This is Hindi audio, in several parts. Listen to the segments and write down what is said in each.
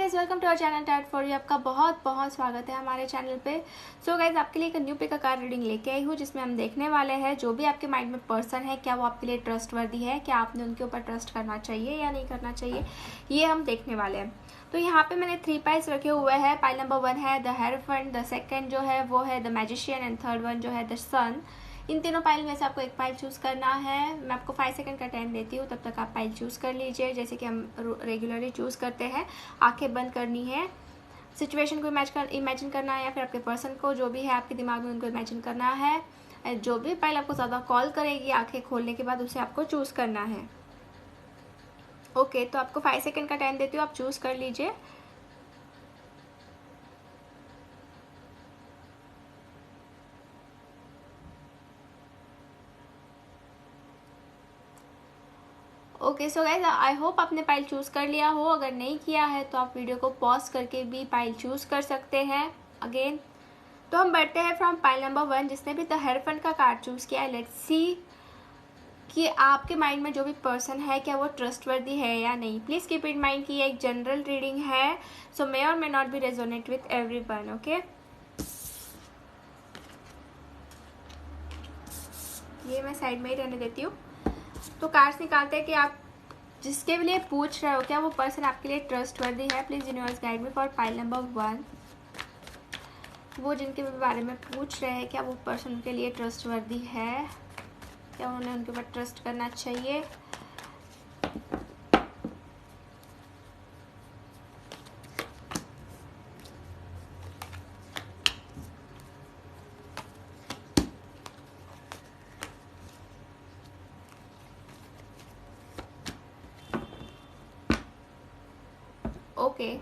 Guys, welcome to our channel tat for you. आपका बहुत बहुत स्वागत है हमारे चैनल पे। सो गाइस, आपके लिए एक न्यू पिक कार्ड रीडिंग लेके आई हूँ, जिसमें हम देखने वाले हैं जो भी आपके माइंड में पर्सन है, क्या वो आपके लिए ट्रस्टवर्दी है, क्या आपने उनके ऊपर ट्रस्ट करना चाहिए या नहीं करना चाहिए, ये हम देखने वाले हैं। तो यहाँ पे मैंने 3 पाइल्स रखे हुए हैं। पाइल नंबर 1 है द हेरोफेंट, द सेकेंड जो है वो है the magician and third one जो है द सन। इन तीनों पाइल में से आपको एक पाइल चूज़ करना है। मैं आपको 5 सेकंड का टाइम देती हूँ, तब तक आप पाइल चूज़ कर लीजिए, जैसे कि हम रेगुलरली चूज़ करते हैं। आंखें बंद करनी है, सिचुएशन को इमेजिन करना है, या फिर आपके पर्सन को जो भी है आपके दिमाग में उनको इमेजिन करना है। जो भी पाइल आपको ज़्यादा कॉल करेगी आंखें खोलने के बाद, उसे आपको चूज़ करना है। ओके, तो आपको 5 सेकंड का टाइम देती हूँ, आप चूज़ कर लीजिए। Okay, so guys, I hope आपने पाइल चूज़ कर लिया हो। अगर नहीं किया है तो आप वीडियो को पॉज करके भी पाइल चूज़ कर सकते हैं अगेन। तो हम बढ़ते हैं फ्रॉम पाइल नंबर 1, जिसने भी द हेरोफेंट का कार्ड चूज़ किया है। लेट्स सी कि आपके माइंड में जो भी पर्सन है, क्या वो ट्रस्टवर्दी है या नहीं। प्लीज़ कीप इन माइंड कि ये एक जनरल रीडिंग है, so may or may not be resonate with everyone. Okay, ये मैं साइड में ही रहने देती हूँ। तो कार्ड्स निकालते हैं कि आप जिसके लिए पूछ रहे हो, क्या वो पर्सन आपके लिए ट्रस्टवर्दी है। Please universe guide me for pile number 1। वो जिनके बारे में पूछ रहे हैं, क्या वो पर्सन उनके लिए ट्रस्टवर्दी है, क्या उन्हें उनके ऊपर ट्रस्ट करना चाहिए। ओके,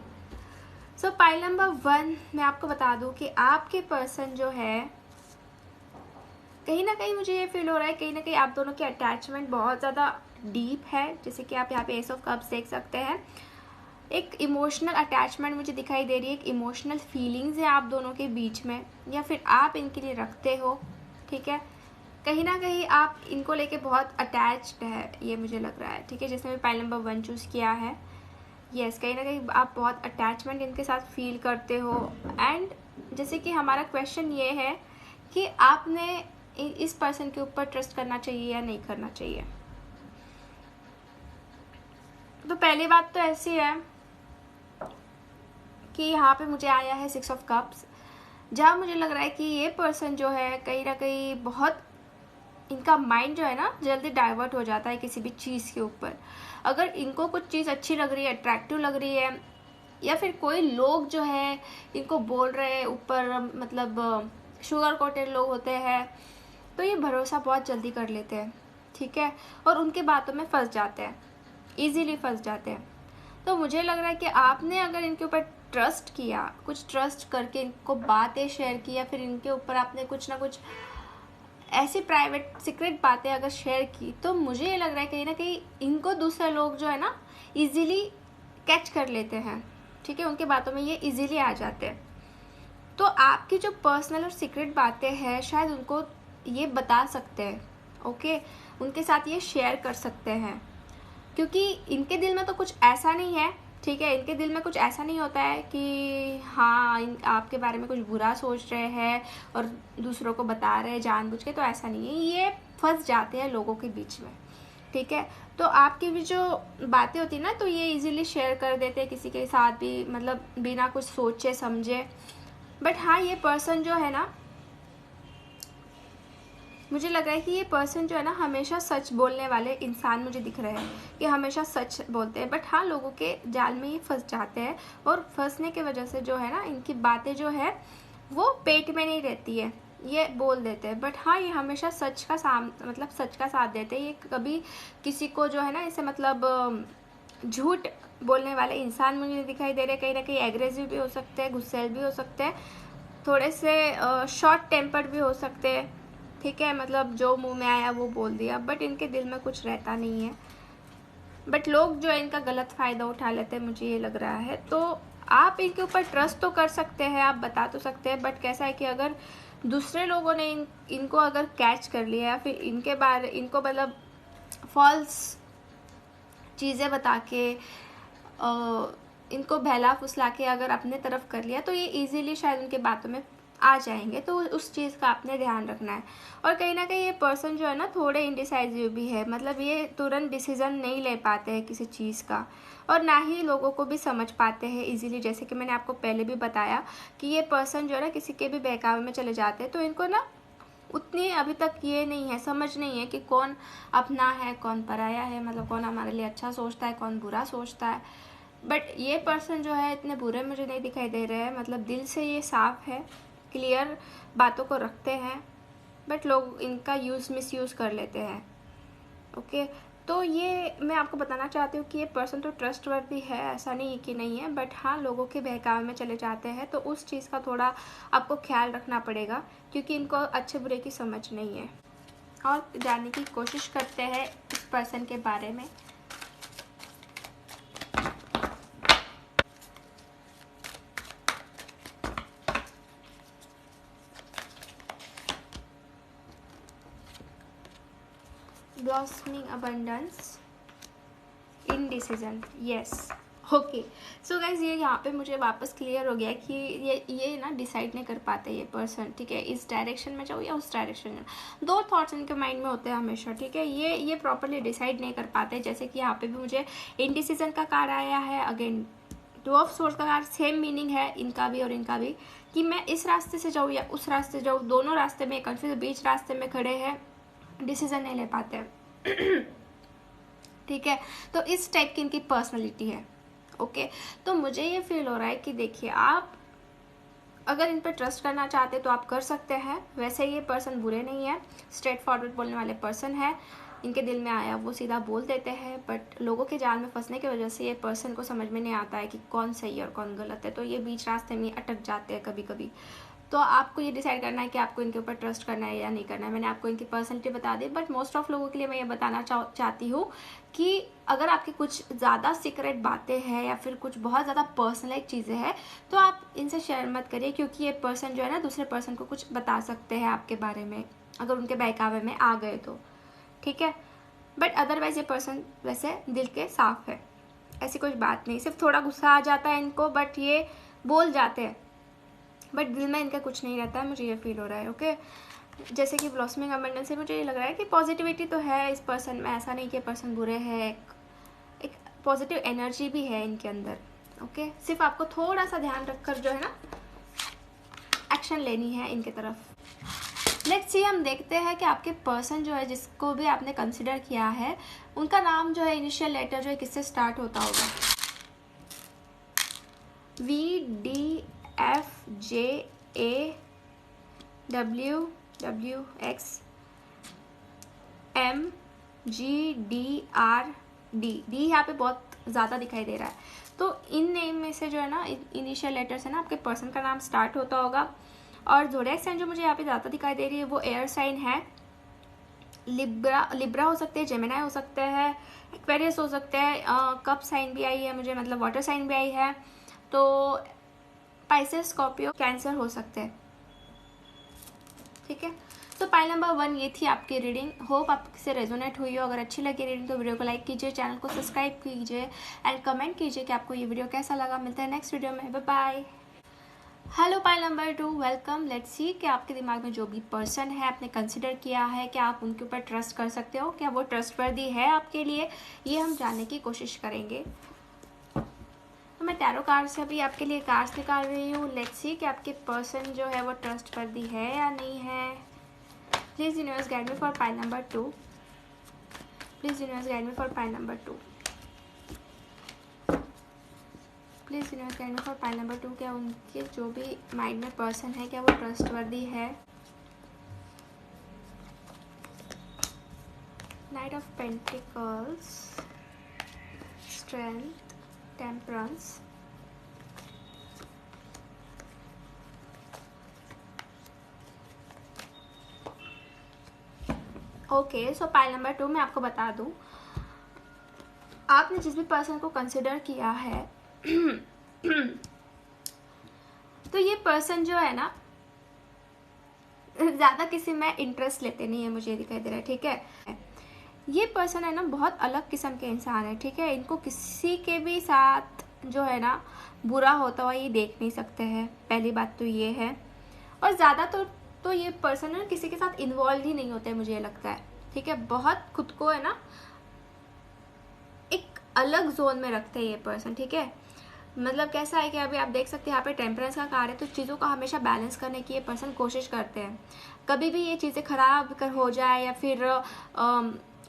सो पाइल नंबर 1 मैं आपको बता दूं कि आपके पर्सन जो है, कहीं ना कहीं मुझे ये फील हो रहा है, कहीं ना कहीं आप दोनों की अटैचमेंट बहुत ज़्यादा डीप है। जैसे कि आप यहाँ पे एस ऑफ कप्स देख सकते हैं। एक इमोशनल अटैचमेंट मुझे दिखाई दे रही है, एक इमोशनल फीलिंग्स है आप दोनों के बीच में, या फिर आप इनके लिए रखते हो। ठीक है, कहीं ना कहीं आप इनको लेके बहुत अटैच्ड है, ये मुझे लग रहा है। ठीक है, जिसने भी पाइल नंबर 1 चूज़ किया है, यस, कहीं ना कहीं आप बहुत अटैचमेंट इनके साथ फील करते हो। एंड जैसे कि हमारा क्वेश्चन ये है कि आपने इस पर्सन के ऊपर ट्रस्ट करना चाहिए या नहीं करना चाहिए। तो पहली बात तो ऐसी है कि यहाँ पे मुझे आया है 6 ऑफ कप्स, जहाँ मुझे लग रहा है कि ये पर्सन जो है, कहीं ना कहीं बहुत इनका माइंड जो है ना जल्दी डाइवर्ट हो जाता है किसी भी चीज़ के ऊपर। अगर इनको कुछ चीज़ अच्छी लग रही है, अट्रैक्टिव लग रही है, या फिर कोई लोग जो है इनको बोल रहे हैं ऊपर, मतलब शुगर कोटेड लोग होते हैं, तो ये भरोसा बहुत जल्दी कर लेते हैं। ठीक है, और उनके बातों में फंस जाते हैं, इजीली फंस जाते हैं। तो मुझे लग रहा है कि आपने अगर इनके ऊपर ट्रस्ट किया, कुछ ट्रस्ट करके इनको बातें शेयर की, या फिर इनके ऊपर आपने कुछ ना कुछ ऐसी प्राइवेट सीक्रेट बातें अगर शेयर की, तो मुझे ये लग रहा है कहीं ना कहीं इनको दूसरे लोग जो है ना इजीली कैच कर लेते हैं। ठीक है, उनके बातों में ये इजीली आ जाते हैं। तो आपकी जो पर्सनल और सीक्रेट बातें हैं, शायद उनको ये बता सकते हैं। ओके, उनके साथ ये शेयर कर सकते हैं, क्योंकि इनके दिल में तो कुछ ऐसा नहीं है। ठीक है, इनके दिल में कुछ ऐसा नहीं होता है कि हाँ आपके बारे में कुछ बुरा सोच रहे हैं और दूसरों को बता रहे हैं जानबूझ के, तो ऐसा नहीं है। ये फंस जाते हैं लोगों के बीच में। ठीक है, तो आपकी भी जो बातें होती है ना, तो ये इजीली शेयर कर देते हैं किसी के साथ भी, मतलब बिना कुछ सोचे समझे। बट हाँ, ये पर्सन जो है ना, मुझे लग रहा है कि ये पर्सन जो है ना हमेशा सच बोलने वाले इंसान मुझे दिख रहे हैं, कि हमेशा सच बोलते हैं। बट हाँ, लोगों के जाल में ये फंस जाते हैं, और फंसने की वजह से जो है ना, इनकी बातें जो है वो पेट में नहीं रहती है, ये बोल देते हैं। बट हाँ, ये हमेशा सच का सच का साथ देते हैं। ये कभी किसी को जो है ना इसे मतलब झूठ बोलने वाले इंसान मुझे दिखाई दे रहे हैं। कहीं ना कहीं एग्रेसिव भी हो सकते हैं, गुस्सैल भी हो सकते हैं, थोड़े से शॉर्ट टेम्पर्ड भी हो सकते हैं। ठीक है, मतलब जो मुंह में आया वो बोल दिया, बट इनके दिल में कुछ रहता नहीं है। बट लोग जो है इनका गलत फ़ायदा उठा लेते हैं, मुझे ये लग रहा है। तो आप इनके ऊपर ट्रस्ट तो कर सकते हैं, आप बता तो सकते हैं, बट कैसा है कि अगर दूसरे लोगों ने इनको अगर कैच कर लिया, या फिर इनको मतलब फॉल्स चीज़ें बता के इनको बहला फुसला के अगर अपने तरफ कर लिया तो ये इजीली शायद उनके बातों में आ जाएंगे, तो उस चीज़ का आपने ध्यान रखना है। और कहीं ना कहीं ये पर्सन जो है ना थोड़े इंडिसाइजिव भी है, मतलब ये तुरंत डिसीजन नहीं ले पाते हैं किसी चीज़ का, और ना ही लोगों को भी समझ पाते हैं इजीली। जैसे कि मैंने आपको पहले भी बताया कि ये पर्सन जो है ना किसी के भी बहकावे में चले जाते हैं, तो इनको ना उतनी अभी तक ये नहीं है, समझ नहीं है कि कौन अपना है कौन पराया है, मतलब कौन हमारे लिए अच्छा सोचता है कौन बुरा सोचता है। बट ये पर्सन जो है इतने बुरे मुझे नहीं दिखाई दे रहे हैं, मतलब दिल से ये साफ है, क्लियर बातों को रखते हैं, बट लोग इनका मिसयूज़ कर लेते हैं। ओके, तो ये मैं आपको बताना चाहती हूँ कि ये पर्सन तो ट्रस्टवर्दी है, ऐसा नहीं कि नहीं है, बट हाँ लोगों के बहकावे में चले जाते हैं, तो उस चीज़ का थोड़ा आपको ख्याल रखना पड़ेगा, क्योंकि इनको अच्छे बुरे की समझ नहीं है। और जानने की कोशिश करते हैं इस पर्सन के बारे में। Blossoming abundance, indecision, yes. Okay, so guys ये यहाँ पे मुझे वापस क्लियर हो गया कि ये ना डिसाइड नहीं कर पाते ये पर्सन, ठीक है, इस डायरेक्शन में जाओ या उस डायरेक्शन में। दो थॉट्स इनके माइंड में होते हैं हमेशा, ठीक है, ये प्रॉपरली डिसाइड नहीं कर पाते। जैसे कि यहाँ पे भी मुझे इनडिसीजन का कार्ड आया है, अगेन टू ऑफ सोर्ड्स का कार्ड, सेम मीनिंग है इनका भी और इनका भी, कि मैं इस रास्ते से जाऊँ या उस रास्ते से जाऊँ, दोनों रास्ते में कंफ्यूज, बीच रास्ते में खड़े हैं, डिसीजन नहीं ले पाते। ठीक है, तो इस टाइप की इनकी पर्सनैलिटी है। ओके, तो मुझे ये फील हो रहा है कि देखिए आप अगर इन पर ट्रस्ट करना चाहते तो आप कर सकते हैं। वैसे ये पर्सन बुरे नहीं है, स्ट्रेट फॉरवर्ड बोलने वाले पर्सन है, इनके दिल में आया वो सीधा बोल देते हैं, बट लोगों के जाल में फंसने की वजह से ये पर्सन को समझ में नहीं आता है कि कौन सही है और कौन गलत है, तो ये बीच रास्ते में अटक जाते हैं कभी कभी। तो आपको ये डिसाइड करना है कि आपको इनके ऊपर ट्रस्ट करना है या नहीं करना है। मैंने आपको इनकी पर्सनैलिटी बता दी, बट मोस्ट ऑफ लोगों के लिए मैं ये बताना चाहती हूँ कि अगर आपकी कुछ ज़्यादा सीक्रेट बातें हैं या फिर कुछ बहुत ज़्यादा पर्सनलाइज चीज़ें हैं तो आप इनसे शेयर मत करिए, क्योंकि ये पर्सन जो है ना दूसरे पर्सन को कुछ बता सकते हैं आपके बारे में, अगर उनके बहकावे में आ गए तो, ठीक है। बट अदरवाइज ये पर्सन वैसे दिल के साफ है, ऐसी कोई बात नहीं, सिर्फ थोड़ा गुस्सा आ जाता है इनको, बट ये बोल जाते हैं, बट दिल में इनका कुछ नहीं रहता है, मुझे ये फील हो रहा है। ओके, जैसे कि ब्लॉसमिंग अबंडेंस से मुझे ये लग रहा है कि पॉजिटिविटी तो है इस पर्सन में, ऐसा नहीं कि पर्सन बुरे है, एक पॉजिटिव एनर्जी भी है इनके अंदर। ओके, सिर्फ आपको थोड़ा सा ध्यान रखकर जो है ना एक्शन लेनी है इनके तरफ। लेट्स सी, हम देखते हैं कि आपके पर्सन जो है जिसको भी आपने कंसिडर किया है, उनका नाम जो है इनिशियल लेटर जो है किससे स्टार्ट होता होगा? VDFJAWXMGDRD, डी यहाँ पे बहुत ज़्यादा दिखाई दे रहा है, तो इन नेम में से जो है ना इनिशियल लेटर से ना आपके पर्सन का नाम स्टार्ट होता होगा। और ज़ोडिएक साइन जो मुझे यहाँ पे ज़्यादा दिखाई दे रही है वो एयर साइन है, लिब्रा हो सकते हैं, जेमिनाई हो सकते हैं, एक्वेरियस हो सकते हैं, कप साइन भी आई है मुझे, मतलब वाटर साइन भी आई है, तो पाइसेस, स्कॉर्पियो, कैंसर हो सकते हैं, ठीक है। तो पाइल नंबर 1 ये थी आपकी रीडिंग। होप आपसे रेजोनेट हुई हो। अगर अच्छी लगी रीडिंग तो वीडियो को लाइक कीजिए, चैनल को सब्सक्राइब कीजिए एंड कमेंट कीजिए कि आपको ये वीडियो कैसा लगा। मिलते हैं नेक्स्ट वीडियो में, bye bye. Hello pile number 2, welcome. Let's see कि आपके दिमाग में जो भी पर्सन है आपने कंसिडर किया है, क्या आप उनके ऊपर ट्रस्ट कर सकते हो, क्या वो ट्रस्टवर्दी है आपके लिए, ये हम जानने की कोशिश करेंगे। तो मैं टैरो कार्ड से अभी आपके लिए कार्ड्स निकाल रही हूँ। लेट्स सी कि आपके पर्सन जो है वो ट्रस्टवर्दी है या नहीं है। Please universe guide me for pile number 2। Please universe guide me for pile number 2। Please universe guide me for pile number 2। क्या उनके जो भी माइंड में पर्सन है क्या वो ट्रस्टवर्दी है? Night of pentacles, strength, temperance, okay. So pile number 2 मैं आपको बता दूं, आपने जिस भी पर्सन को कंसिडर किया है तो ये पर्सन जो है ना ज़्यादा किसी में इंटरेस्ट लेते नहीं है, मुझे दिखाई दे रहा है, ठीक है। ये पर्सन है ना बहुत अलग किस्म के इंसान है, ठीक है। इनको किसी के भी साथ जो है ना बुरा होता हुआ ये देख नहीं सकते हैं, पहली बात तो ये है। और ज़्यादा तो ये पर्सन ना किसी के साथ इन्वॉल्व ही नहीं होते हैं, मुझे लगता है, ठीक है। बहुत खुद को है ना एक अलग जोन में रखते हैं ये पर्सन, ठीक है। मतलब कैसा है कि अभी आप देख सकते हैं यहाँ पे टेम्परेंस का कार्ड है, तो चीज़ों को हमेशा बैलेंस करने की ये पर्सन कोशिश करते हैं। कभी भी ये चीज़ें खराब कर हो जाए या फिर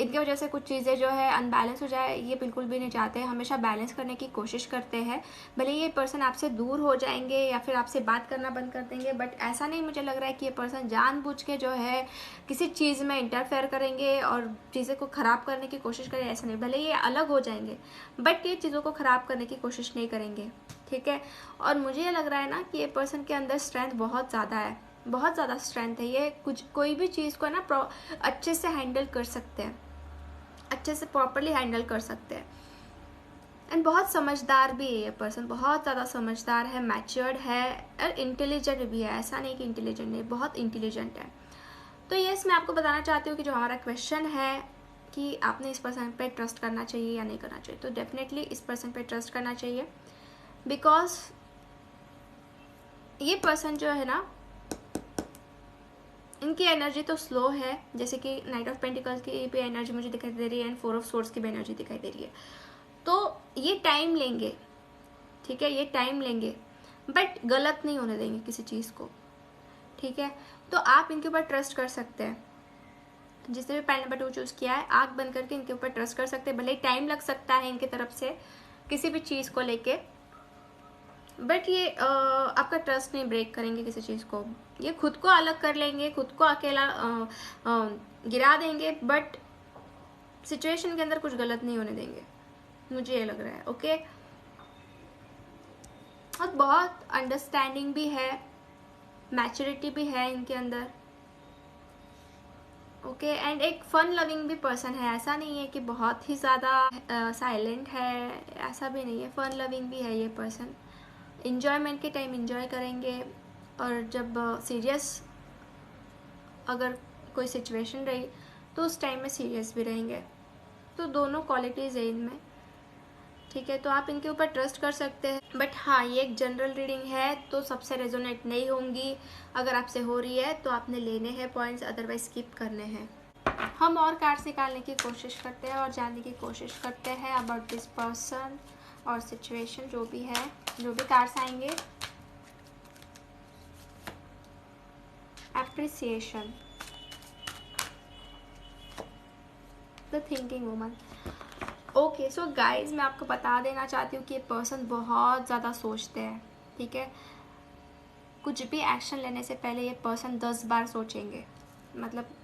इनकी वजह से कुछ चीज़ें जो है अनबैलेंस हो जाए, ये बिल्कुल भी नहीं चाहते हैं, हमेशा बैलेंस करने की कोशिश करते हैं। भले ये पर्सन आपसे दूर हो जाएंगे या फिर आपसे बात करना बंद कर देंगे, बट ऐसा नहीं मुझे लग रहा है कि ये पर्सन जानबूझ के जो है किसी चीज़ में इंटरफेयर करेंगे और चीज़ें को ख़राब करने की कोशिश करें, ऐसा नहीं। भले ये अलग हो जाएंगे बट ये चीज़ों को ख़राब करने की कोशिश नहीं करेंगे, ठीक है। और मुझे ये लग रहा है ना कि ये पर्सन के अंदर स्ट्रेंथ बहुत ज़्यादा है, बहुत ज़्यादा स्ट्रेंथ है। ये कोई भी चीज़ को ना अच्छे से हैंडल कर सकते हैं, अच्छे से प्रॉपरली हैंडल कर सकते हैं। एंड बहुत समझदार भी है ये पर्सन, बहुत ज़्यादा समझदार है, मैच्योर्ड है और इंटेलिजेंट भी है। ऐसा नहीं कि इंटेलिजेंट नहीं, बहुत इंटेलिजेंट है। तो यस, मैं आपको बताना चाहती हूँ कि जो हमारा क्वेश्चन है कि आपने इस पर्सन पे ट्रस्ट करना चाहिए या नहीं करना चाहिए, तो डेफिनेटली इस पर्सन पे ट्रस्ट करना चाहिए। बिकॉज ये पर्सन जो है ना, इनकी एनर्जी तो स्लो है, जैसे कि नाइट ऑफ पेंटिकल्स की भी एनर्जी मुझे दिखाई दे रही है एंड 4 ऑफ सोर्ड्स की भी एनर्जी दिखाई दे रही है। तो ये टाइम लेंगे, ठीक है, ये टाइम लेंगे बट गलत नहीं होने देंगे किसी चीज़ को, ठीक है। तो आप इनके ऊपर ट्रस्ट कर सकते हैं। जिसने भी पैन नंबर 2 चूज़ किया है, आँख बंद करके इनके ऊपर ट्रस्ट कर सकते हैं। भले ही टाइम लग सकता है इनकी तरफ से किसी भी चीज़ को लेके, बट ये आपका ट्रस्ट नहीं ब्रेक करेंगे किसी चीज़ को। ये खुद को अलग कर लेंगे, खुद को अकेला गिरा देंगे, बट सिचुएशन के अंदर कुछ गलत नहीं होने देंगे, मुझे ये लग रहा है, ओके। और बहुत अंडरस्टैंडिंग भी है, मैच्योरिटी भी है इनके अंदर, ओके। एंड एक फन लविंग भी पर्सन है, ऐसा नहीं है कि बहुत ही ज़्यादा साइलेंट है, ऐसा भी नहीं है, फन लविंग भी है ये पर्सन। इंजॉयमेंट के टाइम इंजॉय करेंगे और जब सीरियस अगर कोई सिचुएशन रही तो उस टाइम में सीरियस भी रहेंगे। तो दोनों क्वालिटीज़ है इनमें, ठीक है। तो आप इनके ऊपर ट्रस्ट कर सकते हैं। बट हाँ, ये एक जनरल रीडिंग है तो सबसे रेजोनेट नहीं होंगी। अगर आपसे हो रही है तो आपने लेने हैं पॉइंट्स, अदरवाइज स्किप करने हैं। हम और कार्ड्स निकालने की कोशिश करते हैं और जानने की कोशिश करते हैं अबाउट दिस पर्सन और सिचुएशन, जो भी है, जो भी कार्ड्स आएंगे। Appreciation, the thinking woman. Okay, so guys, मैं आपको बता देना चाहती हूँ कि ये पर्सन बहुत ज़्यादा सोचते हैं, ठीक है। कुछ भी एक्शन लेने से पहले ये पर्सन 10 बार सोचेंगे। मतलब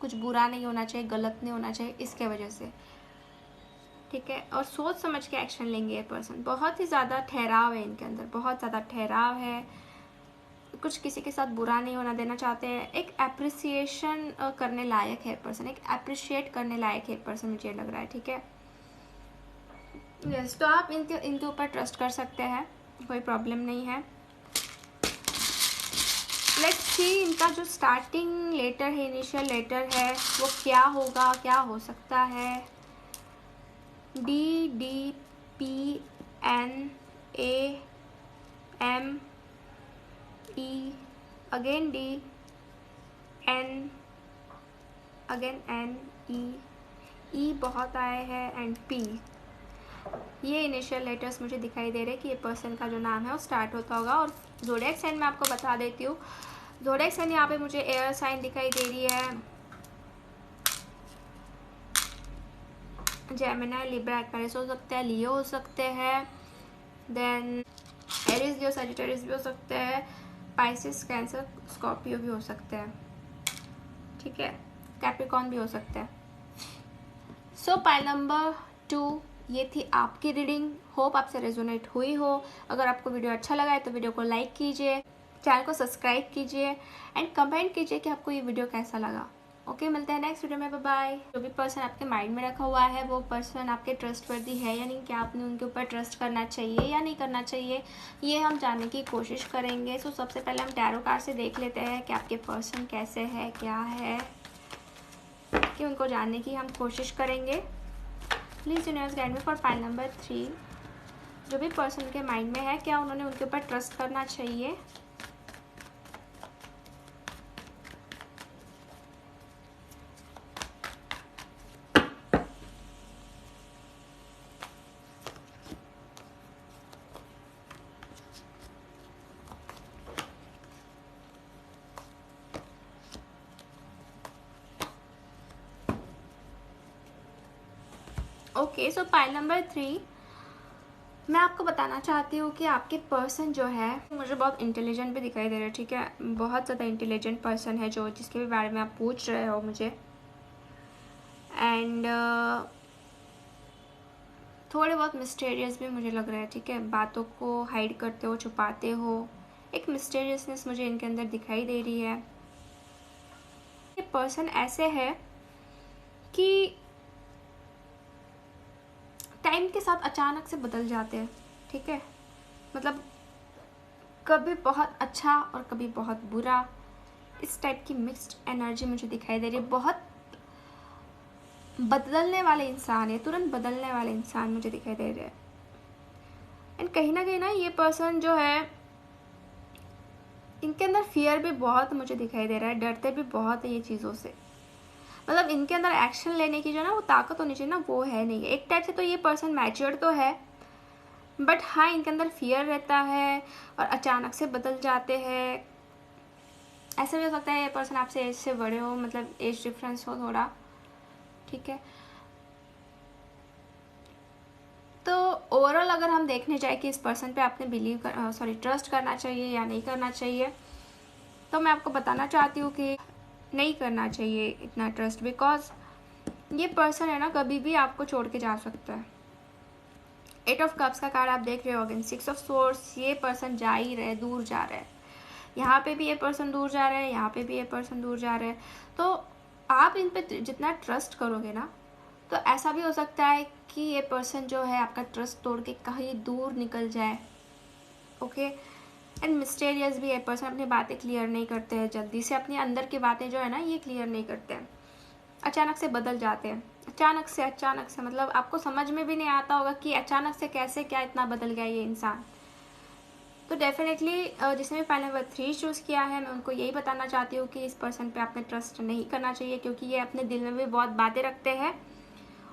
कुछ बुरा नहीं होना चाहिए, गलत नहीं होना चाहिए इसके वजह से, ठीक है। और सोच समझ के एक्शन लेंगे ये पर्सन। बहुत ही ज़्यादा ठहराव है इनके अंदर, बहुत ज़्यादा ठहराव है। कुछ किसी के साथ बुरा नहीं होना देना चाहते हैं। एक एप्रिसिएशन करने लायक है पर्सन, एक अप्रिशिएट करने लायक है पर्सन, मुझे लग रहा है, ठीक है। यस, तो आप इनके ऊपर ट्रस्ट कर सकते हैं, कोई प्रॉब्लम नहीं है। लेट्स सी इनका जो स्टार्टिंग लेटर है, इनिशियल लेटर है, वो क्या होगा, क्या हो सकता है। D D P N A M E, again D, N, again N, E बहुत आए हैं एंड P। ये इनिशियल लेटर्स मुझे दिखाई दे रहे हैं कि ये पर्सन का जो नाम है वो स्टार्ट होता होगा। और ज़ोडिएक साइन मैं आपको बता देती हूँ। ज़ोडिएक साइन यहाँ पे मुझे एयर साइन दिखाई दे रही है, जेमिनी, लिब्रा, एक्वेरियस हो सकते हैं, लियो हो सकते हैं, देन एरीज, लियो, सजिटेरियस भी हो सकते हैं, पाइसिस, कैंसर, स्कॉर्पियो भी हो सकते हैं, ठीक है, कैप्रिकॉर्न भी हो सकते हैं। सो पाइल नंबर 2, ये थी आपकी रीडिंग। होप आपसे रेजोनेट हुई हो। अगर आपको वीडियो अच्छा लगा है तो वीडियो को लाइक कीजिए, चैनल को सब्सक्राइब कीजिए एंड कमेंट कीजिए कि आपको ये वीडियो कैसा लगा। ओके, मिलते हैं नेक्स्ट वीडियो में, बाय बाय। जो भी पर्सन आपके माइंड में रखा हुआ है वो पर्सन आपके ट्रस्टवर्दी है या नहीं, क्या आपने उनके ऊपर ट्रस्ट करना चाहिए या नहीं करना चाहिए, ये हम जानने की कोशिश करेंगे। सो सबसे पहले हम टैरो कार्ड से देख लेते हैं कि आपके पर्सन कैसे है, क्या है, कि उनको जानने की हम कोशिश करेंगे। Please universe guide me for pile number 3, जो भी पर्सन के माइंड में है, क्या उन्होंने उनके ऊपर ट्रस्ट करना चाहिए? ओके, सो पाइल नंबर 3, मैं आपको बताना चाहती हूँ कि आपके पर्सन जो है मुझे बहुत इंटेलिजेंट भी दिखाई दे रहा है, ठीक है, बहुत ज़्यादा इंटेलिजेंट पर्सन है जो जिसके भी बारे में आप पूछ रहे हो मुझे। एंड थोड़े बहुत मिस्टीरियस भी मुझे लग रहा है, ठीक है, बातों को हाइड करते हो, छुपाते हो, एक मिस्टीरियसनेस मुझे इनके अंदर दिखाई दे रही है। ये पर्सन ऐसे है कि टाइम के साथ अचानक से बदल जाते हैं, ठीक है, मतलब कभी बहुत अच्छा और कभी बहुत बुरा, इस टाइप की मिक्स्ड एनर्जी मुझे दिखाई दे रही है। बहुत बदलने वाले इंसान है, तुरंत बदलने वाले इंसान मुझे दिखाई दे रहे हैं। एंड कहीं ना ये पर्सन जो है, इनके अंदर फियर भी बहुत मुझे दिखाई दे रहा है, डरते भी बहुत है ये चीज़ों से। मतलब इनके अंदर एक्शन लेने की जो ना वो ताकत होनी चाहिए ना, वो है नहीं। एक टाइप से तो ये पर्सन मैच्योर तो है, बट हाँ इनके अंदर फियर रहता है और अचानक से बदल जाते हैं। ऐसा भी हो सकता है ये पर्सन आपसे एज से बड़े हो, मतलब एज डिफरेंस हो थोड़ा, ठीक है। तो ओवरऑल अगर हम देखने जाए कि इस पर्सन पे आपने ट्रस्ट करना चाहिए या नहीं करना चाहिए, तो मैं आपको बताना चाहती हूँ कि नहीं करना चाहिए इतना ट्रस्ट, बिकॉज ये पर्सन है ना कभी भी आपको छोड़ के जा सकता है। 8 ऑफ कप्स का कार्ड आप देख रहे हो, अगेन 6 ऑफ सोर्ड्स, ये पर्सन जा ही रहे, दूर जा रहे हैं। यहाँ पे भी ये पर्सन दूर जा रहे हैं, यहाँ पे भी ये पर्सन दूर जा रहे हैं। तो आप इन पे जितना ट्रस्ट करोगे ना, तो ऐसा भी हो सकता है कि ये पर्सन जो है आपका ट्रस्ट तोड़ के कहीं दूर निकल जाए, ओके। एंड मिस्टेरियस भी है पर्सन, अपनी बातें क्लियर नहीं करते हैं जल्दी से, अपनी अंदर की बातें जो है ना ये क्लियर नहीं करते हैं, अचानक से बदल जाते हैं, अचानक से मतलब आपको समझ में भी नहीं आता होगा कि अचानक से कैसे क्या इतना बदल गया ये इंसान। तो डेफिनेटली जिसने भी पाइल नंबर 3 चूज़ किया है, मैं उनको यही बताना चाहती हूँ कि इस पर्सन पे आपने ट्रस्ट नहीं करना चाहिए, क्योंकि ये अपने दिल में भी बहुत बातें रखते हैं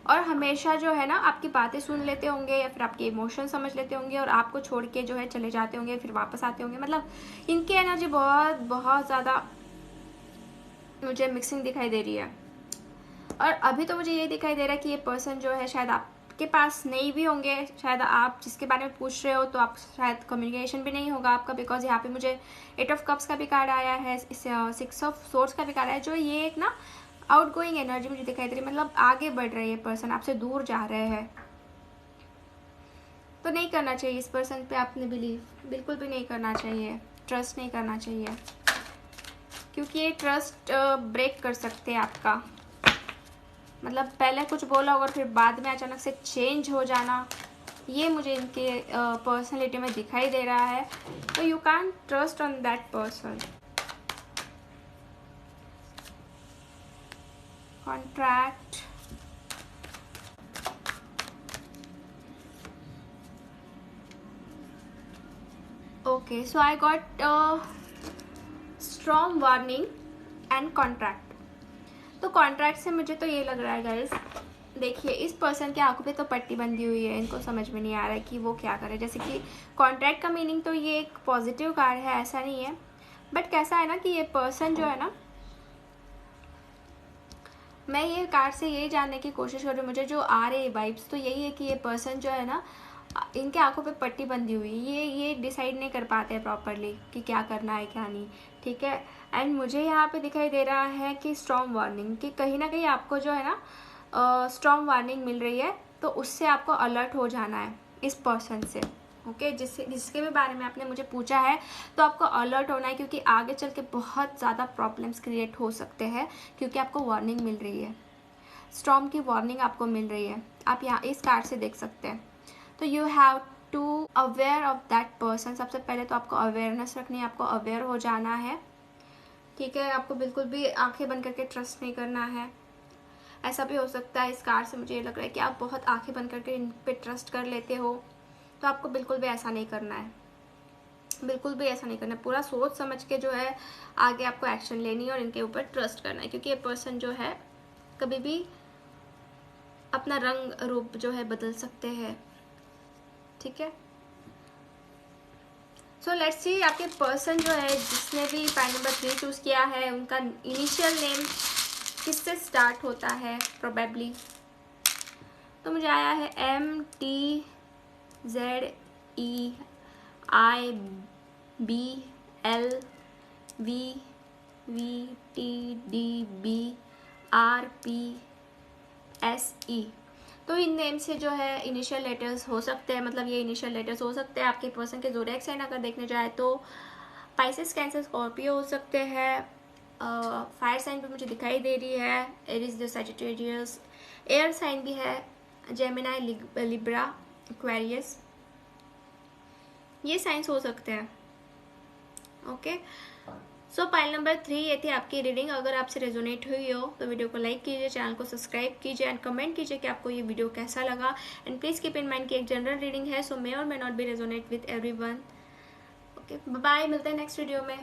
और हमेशा जो है ना आपकी बातें सुन लेते होंगे या फिर आपके इमोशन समझ लेते होंगे और आपको छोड़ के जो है चले जाते होंगे, फिर वापस आते होंगे। मतलब इनकी एनर्जी बहुत बहुत ज़्यादा मुझे मिक्सिंग दिखाई दे रही है। और अभी तो मुझे ये दिखाई दे रहा है कि ये पर्सन जो है शायद आपके पास नहीं भी होंगे, शायद आप जिसके बारे में पूछ रहे हो तो आप शायद कम्युनिकेशन भी नहीं होगा आपका, बिकॉज यहाँ पे मुझे 8 ऑफ कप्स का भी कार्ड आया है, 6 ऑफ सोर्ड्स का भी कार्ड आया है, जो ये एक ना आउट गोइंग एनर्जी मुझे दिखाई दे रही है, मतलब आगे बढ़ रही है पर्सन, आपसे दूर जा रहे हैं। तो नहीं करना चाहिए इस पर्सन पे आपने बिलीव, बिल्कुल भी नहीं करना चाहिए, ट्रस्ट नहीं करना चाहिए, क्योंकि ये ट्रस्ट ब्रेक कर सकते हैं आपका। मतलब पहले कुछ बोला होगा फिर बाद में अचानक से चेंज हो जाना, ये मुझे इनके पर्सनैलिटी में दिखाई दे रहा है। तो you can trust on that person. Contract, okay, so I got strong warning and contract. तो कॉन्ट्रैक्ट से मुझे तो ये लग रहा है गाइस, देखिए इस पर्सन के आंखों पे तो पट्टी बंधी हुई है, इनको समझ में नहीं आ रहा है कि वो क्या करे। जैसे कि कॉन्ट्रैक्ट का मीनिंग तो ये एक पॉजिटिव कार्ड है, ऐसा नहीं है, बट कैसा है ना कि ये पर्सन जो है ना, मैं ये कार्ड से यही जानने की कोशिश कर रही हूँ, मुझे जो आ रहे वाइब्स तो यही है कि ये पर्सन जो है ना, इनके आंखों पे पट्टी बंधी हुई, ये डिसाइड नहीं कर पाते हैं प्रॉपरली कि क्या करना है क्या नहीं, ठीक है। एंड मुझे यहाँ पे दिखाई दे रहा है कि स्ट्रॉन्ग वार्निंग, कि कहीं ना कहीं आपको जो है ना स्ट्रॉन्ग वार्निंग मिल रही है, तो उससे आपको अलर्ट हो जाना है इस पर्सन से, ओके। जिसके भी बारे में आपने मुझे पूछा है, तो आपको अलर्ट होना है, क्योंकि आगे चल के बहुत ज़्यादा प्रॉब्लम्स क्रिएट हो सकते हैं, क्योंकि आपको वार्निंग मिल रही है, स्टॉर्म की वार्निंग आपको मिल रही है, आप यहाँ इस कार्ड से देख सकते हैं। तो you have to aware of that person. सबसे पहले तो आपको अवेयरनेस रखनी है, आपको अवेयर हो जाना है, ठीक है। आपको बिल्कुल भी आंखें बंद करके ट्रस्ट नहीं करना है। ऐसा भी हो सकता है इस कार्ड से मुझे ये लग रहा है कि आप बहुत आंखें बंद करके इन पे ट्रस्ट कर लेते हो, तो आपको बिल्कुल भी ऐसा नहीं करना है, बिल्कुल भी ऐसा नहीं करना है। पूरा सोच समझ के जो है आगे आपको एक्शन लेनी है और इनके ऊपर ट्रस्ट करना है, क्योंकि ये पर्सन जो है कभी भी अपना रंग रूप जो है बदल सकते हैं, ठीक है। सो लेट्स सी आपके पर्सन जो है जिसने भी फाइल नंबर 3 चूज़ किया है, उनका इनिशियल नेम किससे स्टार्ट होता है प्रोबेबली। तो मुझे आया है MTZEIBLVVTDBRPSE। तो इन नेम से जो है इनिशियल लेटर्स हो सकते हैं, मतलब ये इनिशियल लेटर्स हो सकते हैं। आपके पर्सन के ज़ोडिएक साइन अगर देखने जाए तो पाइसेस, कैंसर, स्कॉर्पियो हो सकते हैं। फायर साइन भी मुझे दिखाई दे रही है, एरीज, सैजिटेरियस। एयर साइन भी है, जेमिनाई, लिब्रा, एक्वेरियस, ये साइंस हो सकते हैं। ओके, सो पाइल नंबर 3 ये थी आपकी रीडिंग। अगर आपसे रेजोनेट हुई हो तो वीडियो को लाइक कीजिए, चैनल को सब्सक्राइब कीजिए एंड कमेंट कीजिए कि आपको ये वीडियो कैसा लगा। And please keep in mind कि एक जनरल रीडिंग है, so may or may not be resonate with everyone. Okay, bye, मिलते हैं नेक्स्ट वीडियो में।